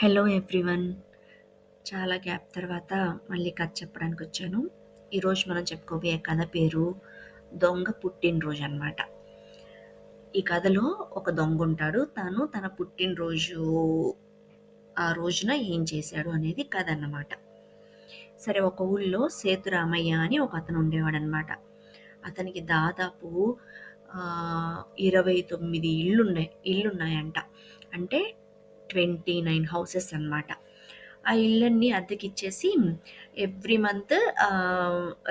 Hello everyone. చాలా gap తర్వాత మళ్ళీ కథ చెప్పడానికొచ్చాను. ఈరోజు మనం చెప్పుకోబోయే కథ పేరు 'దొంగ పుట్టినరోజు' అనమాట. ఈ కథలో ఒక దొంగుంటాడు. తను తన పుట్టినరోజు ఆ రోజున ఏం చేశాడు అనేది కథ అన్నమాట. సరే, ఒక ఊళ్ళో సేతురామయ్య అని ఒకతను ఉండేవాడనమాట. అతనికి దాదాపు 29 ఇళ్ళున్నాయంట. అంటే 29 హౌసెస్ అన్నమాట. ఆ ఇళ్ళన్నీ అద్దెకిచ్చేసి ఎవ్రీ మంత్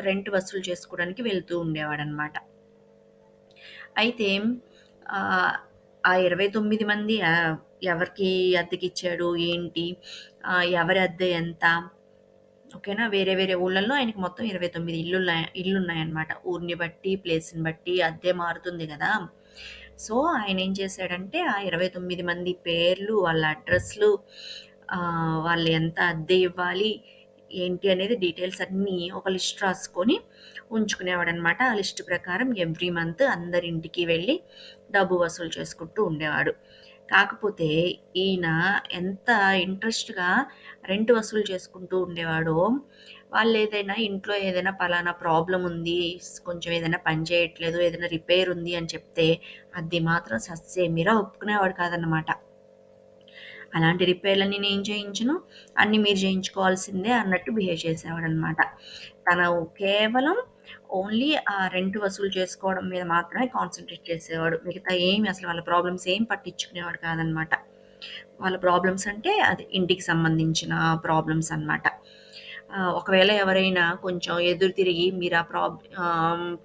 రెంట్ వసూలు చేసుకోవడానికి వెళ్తూ ఉండేవాడనమాట. అయితే ఆహ్, ఆ 29 మంది ఎవరికి అద్దెకిచ్చాడు? ఏంటి? ఎవరి అద్దె ఎంత? ఓకేనా. వేరే వేరే ఊళ్ళల్లో ఆయనకి మొత్తం 29 ఇళ్ళున్నాయన్నమాట. ఊరిని బట్టి, ప్లేస్‌ని బట్టి అద్దె మారుతుంది గదా! సో, ఆయనేం చేశాడంటే, ఆ 29 మంది పేర్లు, వాళ్ళ అడ్రస్‌లు, వాళ్ళు ఎంత అద్దె ఇవ్వాలి, ఏంటి అనేది డీటెయిల్స్ అన్నీ ఒక లిస్ట్ రాసుకొని ఉంచుకునేవాడనమాట. ఆ లిస్ట్ ప్రకారం ఎవ్రీ మంత్ అందరింటికి వెళ్ళి డబ్బు వసూలు చేసుకుంటూ ఉండేవాడు. కాకపోతే ఈయన ఎంత ఇంట్రెస్ట్‌గా రెంట్ వసూలు చేసుకుంటూ ఉండేవాడో, వాళ్ళేదైనా ఇంట్లో ఏదైనా పలానా ప్రాబ్లమ్ ఉంది, కొంచెం ఏదైనా పని చేయట్లేదు, ఏదైనా రిపేర్ ఉంది అని చెప్తే, అది మాత్రం ససేమిరా ఒప్పుకునేవాడు కాదనమాట. అలాంటి రిపేర్‌లన్నీ నేను చేయించను, అన్నీ మీరు చేయించుకోవాల్సిందే అన్నట్టు బిహేవ్ చేసేవాడనమాట. తను కేవలం ఓన్లీ ఆ రెంట్ వసూలు చేసుకోవడం మీద మాత్రమే కాన్సంట్రేట్ చేసేవాడు. మిగతా ఏమి అసలు వాళ్ళ ప్రాబ్లమ్స్ ఏం పట్టించుకునేవాడు కాదనమాట. వాళ్ళ ప్రాబ్లమ్స్ అంటే అది ఇంటికి సంబంధించిన ప్రాబ్లమ్స్ అనమాట. ఒకవేళ ఎవరైనా కొంచెం ఎదురు తిరిగి మీరు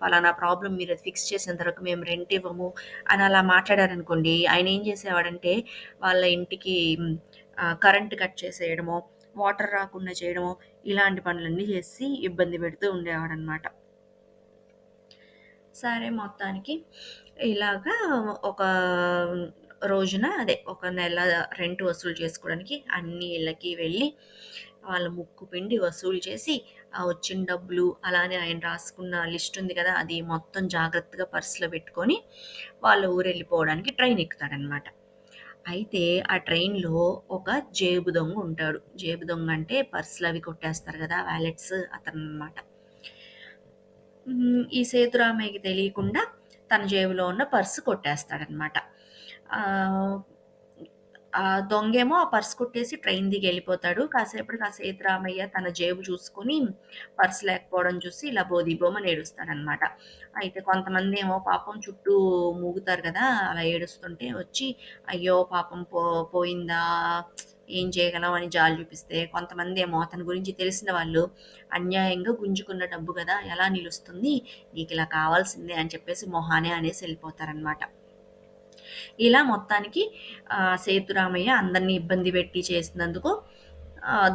పలానా ప్రాబ్లమ్ మీరు ఫిక్స్ చేసేంత వరకు మేము రెంట్ ఇవ్వము అని అలా మాట్లాడారనుకోండి, ఆయన ఏం చేసేవాడంటే వాళ్ళ ఇంటికి కరెంట్ కట్ చేసేయడమో, వాటర్ రాకుండా చేయడమో, ఇలాంటి పనులన్నీ చేసి ఇబ్బంది పెడుతూ ఉండేవాడనమాట. సరే, మొత్తానికి ఇలాగా ఒక రోజున ఒక నెల రెంట్ వసూలు చేసుకోవడానికి అన్ని ఇళ్ళకి వెళ్ళి, వాళ్ళ ముక్కు పిండి వసూలు చేసి, ఆ వచ్చిన డబ్బులు అలానే ఆయన రాసుకున్న లిస్ట్ ఉంది కదా! అది మొత్తం జాగ్రత్తగా పర్స్‌లో పెట్టుకొని వాళ్ళ ఊరెళ్ళిపోవడానికి ట్రైన్ ఎక్కుతాడనమాట. అయితే ఆ ట్రైన్‌లో ఒక జేబు దొంగ ఉంటాడు. జేబు దొంగ అంటే పర్స్‌లవి కొట్టేస్తారు గదా! వాలెట్స్ అతననమాట. ఈ సేతురామయ్యకి తెలియకుండా తన జేబులో ఉన్న పర్స్ కొట్టేస్తాడనమాట. ఆహ్, ఆ దొంగేమో ఆ పర్స్ కొట్టేసి ట్రైన్ దిగి ఎళ్ళిపోతాడు. కాసేపటికి ఆ సేతురామయ్య తన జేబు చూసుకొని పర్స్ లేకపోవడం చూసి ఇలా బోదిబోమని ఏడుస్తాడనమాట. అయితే కొంతమందేమో పాపం చుట్టూ మూగుతారు గదా! అలా ఏడుస్తుంటే వచ్చి, అయ్యో! పాపం పోయిందా? ఏం చేయగలం అని జాలి చూపిస్తే, కొంతమందేమో అతని గురించి తెలిసిన వాళ్ళు అన్యాయంగా గుంజుకున్న డబ్బు గదా! ఎలా నిలుస్తుంది? నీకిలా కావాల్సిందే అని చెప్పేసి మొహానే అనేసి ఎళ్ళిపోతారనమాట. ఇలా మొత్తానికి సేతురామయ్య అందరిని ఇబ్బంది పెట్టి చేసినందుకు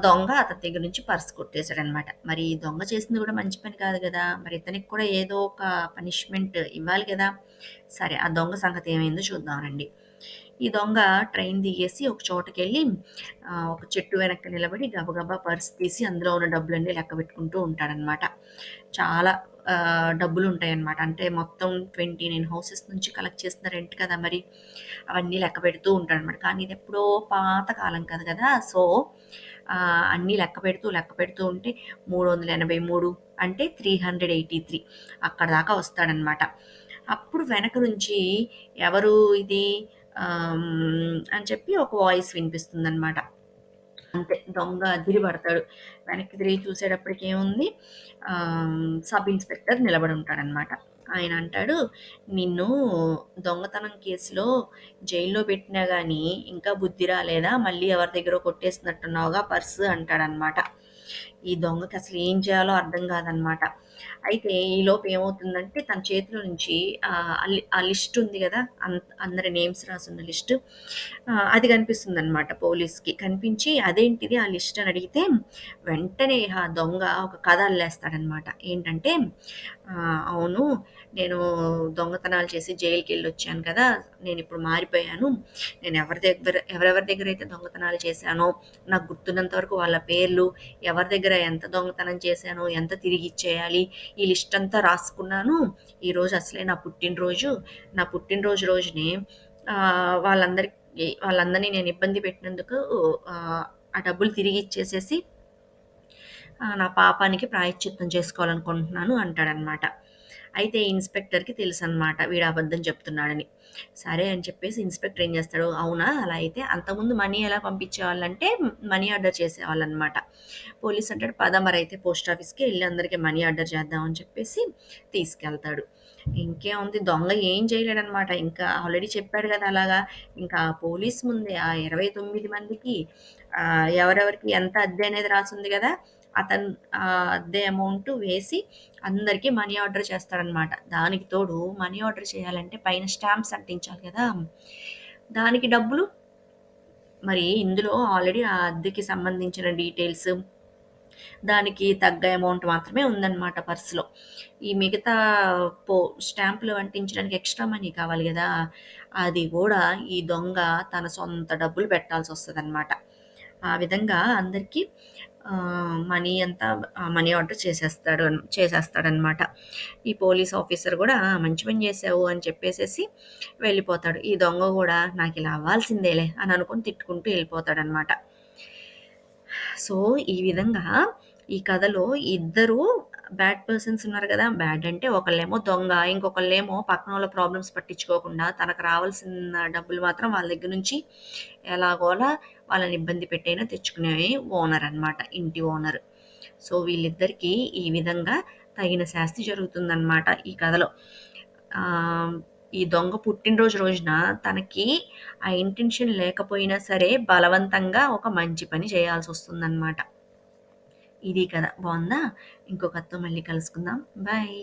దొంగ అతని దగ్గర నుంచి పర్స్ కొట్టేసాడనమాట. మరి ఈ దొంగ చేసింది గూడా మంచి పని కాదు గదా! మరి ఇతనికి కూడా ఏదో ఒక పనిష్మెంట్ ఇవ్వాలి గదా! సరే, ఆ దొంగ సంగతి ఏమైందో చూద్దాం రండి. ఈ దొంగ ట్రైన్ దిగేసి ఒక చోటకెళ్ళి ఒక చెట్టు వెనక్కి నిలబడి గబగబా పర్స్ తీసి అందులో ఉన్న డబ్బులన్నీ లెక్కబెట్టుకుంటూ ఉంటాడనమాట. చాలా డబ్బులుంటాయనమాట. అంటే మొత్తం 29 హౌసెస్ నుంచి కలెక్ట్ చేసిన రెంట్ కదా మరి. అవన్నీ లెక్కపెడుతూ ఉంటాడనమాట. కానీ ఇదెప్పుడో పాత కాలం కథ గదా! సో, అన్నీ లెక్క పెడుతూ ఉంటే 383 అంటే 383 అక్కడి దాకా వస్తాడనమాట. అప్పుడు వెనక నుంచి ఎవరు ఇది అని చెప్పి ఒక వాయిస్ వినిపిస్తుందనమాట. అంతే, దొంగ అదిరి పడతాడు. వెనక్కి తిరిగి చూసేటప్పటికి ఏముంది, సబ్ ఇన్స్‌పెక్టర్ నిలబడి ఉంటాడనమాట. ఆయన అంటాడు, "నిన్ను దొంగతనం కేసులో జైల్లో పెట్టినా గానీ ఇంకా బుద్ధి రాలేదా? మళ్ళీ ఎవరి దగ్గరో కొట్టేసినట్టున్నావుగా పర్స్" అంటాడనమాట. ఈ దొంగకి అసలు ఏం చేయాలో అర్థం కాదనమాట. అయితే ఈలోపు ఏమవుతుందంటే తన చేతిలో నుంచి ఆ లిస్ట్ ఉంది గదా! అందరి నేమ్స్ రాసున్న లిస్ట్, అది కనిపిస్తుందనమాట పోలీస్‌కి. కనిపించి అదేంటిది ఆ లిస్ట్ అని అడిగితే, వెంటనే ఆ దొంగ ఒక కథ అల్లేస్తాడనమాట. ఏంటంటే, అవును, నేను దొంగతనాలు చేసి జైలుకెళ్ళొచ్చాను కదా! నేనిప్పుడు మారిపోయాను. నేను ఎవరెవరి దగ్గరైతే దొంగతనాలు చేశానో, నాకు గుర్తున్నంత వరకు వాళ్ళ పేర్లు, ఎవరి దగ్గర ఎంత దొంగతనం చేశానో, ఎంత తిరిగిచ్చేయాలి, ఈ లిస్ట్ అంతా రాసుకున్నాను. ఈరోజు అసలే నా పుట్టినరోజు. నా పుట్టినరోజు రోజునే వాళ్ళందరిని నేను ఇబ్బంది పెట్టినందుకు ఆ డబ్బులు తిరిగిచ్చేసేసి నా పాపానికి ప్రాయశ్చిత్తం చేసుకోవాలనుకుంటున్నాను అంటాడనమాట. అయితే ఇన్స్‌పెక్టర్‌కి తెలుసనమాట వీడు అబద్ధం చెప్తున్నాడని. సరే అని చెప్పేసి ఇన్స్‌పెక్టర్ ఏం చేస్తాడు, అవునా! అలా అయితే అంతకుముందు మనీ ఎలా పంపించేవాళ్ళంటే మనీ ఆర్డర్ చేసేవాళ్ళనమాట. పోలీస్ అంటాడు పద మరైతే పోస్ట్ ఆఫీస్‌కి ఎళ్లి అందరికి మనీ ఆర్డర్ చేద్దాం అని చెప్పేసి తీసుకెళ్తాడు. ఇంకేముంది దొంగ ఏం చేయలేడనమాట. ఇంకా ఆల్రెడీ చెప్పాడు కదా! అలాగా. ఇంకా పోలీస్ ముందే ఆ 29 మందికి ఎవరెవరికి ఎంత అద్దె అనేది రాసుంది గదా! అతను అద్దె అమౌంట్ వేసి అందరికి మనీ ఆర్డర్ చేస్తాడనమాట. దానికి తోడు మనీ ఆర్డర్ చేయాలంటే పైన స్టాంప్స్ అంటించాలి కదా! దానికి డబ్బులు మరి ఇందులో ఆల్రెడీ ఆ అద్దెకి సంబంధించిన డీటెయిల్స్, దానికి తగ్గ అమౌంట్ మాత్రమే ఉందన్నమాట పర్స్‌లో. ఈ మిగతా పో స్టాంపులు అంటించడానికి ఎక్స్‌ట్రా మనీ కావాలి గదా! అది గూడా ఈ దొంగ తన సొంత డబ్బులు పెట్టాల్సొస్తదన్నమాట. ఆ విధంగా అందరికి మనీ అంతా మనీ ఆర్డర్ చేసేస్తాడనమాట. ఈ పోలీస్ ఆఫీసర్ గూడా మంచి పని జేశావు అని చెప్పేసేసి వెళ్ళిపోతాడు. ఈ దొంగ గూడా నాకిలా అవ్వాల్సిందేలే అని అనుకోని తిట్టుకుంటూ ఎళ్ళిపోతాడనమాట. సో, ఈ విధంగా ఈ కథలో ఇద్దరు బ్యాడ్ పర్సన్స్ ఉన్నారు గదా! బ్యాడ్ అంటే ఒకళ్ళేమో దొంగ, ఇంకొకళ్ళేమో పక్కనోళ్ళ ప్రాబ్లమ్స్ పట్టించుకోకుండా తనకు రావాల్సిన డబ్బులు మాత్రం వాళ్ళ దగ్గర నుంచి ఎలాగోలా వాళ్ళని ఇబ్బంది పెట్టైనా తెచ్చుకునే ఓనర్ అన్నమాట. ఇంటి ఓనర్. సో, వీళ్ళిద్దరికీ ఈ విధంగా తగిన శాస్తి జరుగుతుందన్నమాట ఈ కథలో. ఆహ్, ఈ దొంగ పుట్టినరోజు రోజున తనకి ఆ ఇంటెన్షన్ లేకపోయినా సరే బలవంతంగా ఒక మంచి పని చేయాల్సొస్తుందన్నమాట. ఇది కథ. బావుందా? ఇంకో కథతో మళ్ళీ కలుసుకుందాం. బాయ్.